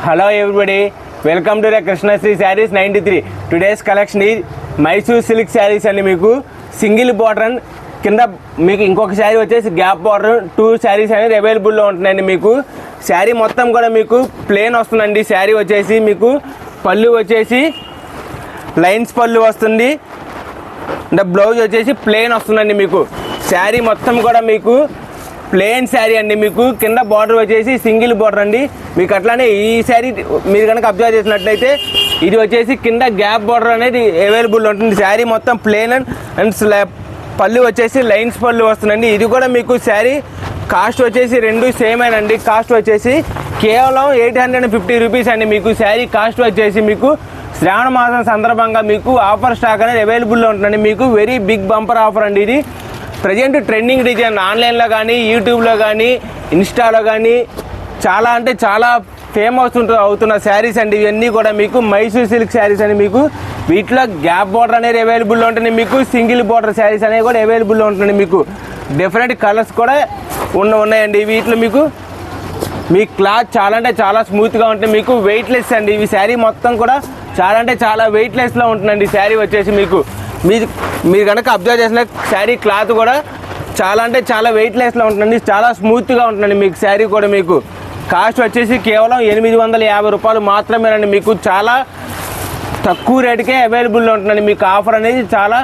Hello everybody, welcome to the Krishna Sri Sarees 93. Today's collection is Mysore silk sarees and meeku single border కింద మీకు ఇంకొక శారీ వచ్చేసి gap border 2 saris అనేది available లో ఉంటున్నాయండి. మీకు శారీ మొత్తం కూడా మీకు ప్లెయిన్ వస్తుందండి. శారీ వచ్చేసి మీకు పళ్ళు వచ్చేసి లైన్స్ పళ్ళు వస్తుంది. అంటే బ్లౌజ్ వచ్చేసి ప్లెయిన్ వస్తుందండి. మీకు శారీ మొత్తం కూడా మీకు ప్లెయిన్ శారీ అండి. మీకు కింద బార్డర్ వచ్చేసి సింగిల్ బార్డర్ అండి. మీకు అట్లానే ఈ శారీ మీరు కనుక అబ్జర్వ్ చేసినట్లయితే ఇది వచ్చేసి కింద గ్యాప్ బార్డర్ అనేది అవైలబుల్ ఉంటుంది. శారీ మొత్తం ప్లెయిన్ అండ్ స్లాబ్ పళ్ళు వచ్చేసి లైన్స్ పళ్ళు వస్తుందండి. ఇది కూడా మీకు శారీ కాస్ట్ వచ్చేసి రెండు సేమ్ అండి. కాస్ట్ వచ్చేసి కేవలం 850 రూపీస్ అండి. మీకు శారీ కాస్ట్ వచ్చేసి మీకు శ్రావణ మాసం సందర్భంగా మీకు ఆఫర్ స్టాక్ అనేది అవైలబుల్లో ఉంటుందండి. మీకు వెరీ బిగ్ బంపర్ ఆఫర్ అండి. ఇది ప్రజెంట్ ట్రెండింగ్ డిజైన్ ఆన్లైన్లో కానీ యూట్యూబ్లో కానీ ఇన్స్టాలో కానీ చాలా అంటే చాలా ఫేమస్ అవుతున్న శారీస్ అండి. ఇవన్నీ కూడా మీకు మైసూర్ సిల్క్ శారీస్ అని మీకు వీటిలో గ్యాప్ బార్డర్ అనేది అవైలబుల్లో ఉంటుంది. మీకు సింగిల్ బార్డర్ శారీస్ అనేవి కూడా అవైలబుల్లో ఉంటుంది. మీకు డిఫరెంట్ కలర్స్ కూడా ఉన్నాయండి. వీటిలో మీ క్లాత్ చాలా అంటే చాలా స్మూత్గా ఉంటుంది. మీకు వెయిట్లెస్ అండి. ఈ శారీ మొత్తం కూడా చాలా అంటే చాలా వెయిట్లెస్లో ఉంటుందండి. శారీ వచ్చేసి మీకు మీరు కనుక అబ్జర్వ్ చేసిన శారీ క్లాత్ కూడా చాలా అంటే చాలా వెయిట్లెస్లో ఉంటుందండి. చాలా స్మూత్గా ఉంటుందండి. మీకు శారీ కూడా మీకు కాస్ట్ వచ్చేసి కేవలం 850 రూపాయలు మాత్రమేనండి. మీకు చాలా తక్కువ రేటుకే అవైలబుల్లో ఉంటుందండి. మీకు ఆఫర్ అనేది చాలా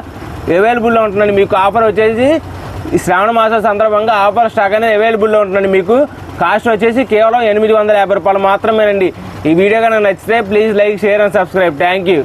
అవైలబుల్లో ఉంటుందండి. మీకు ఆఫర్ వచ్చేసి శ్రావణ మాసం సందర్భంగా ఆఫర్ స్టాక్ అనేది అవైలబుల్లో ఉంటుందండి. మీకు కాస్ట్ వచ్చేసి కేవలం 850 రూపాయలు మాత్రమేనండి. ఈ వీడియో కనుక నచ్చితే please like, share and subscribe. Thank you.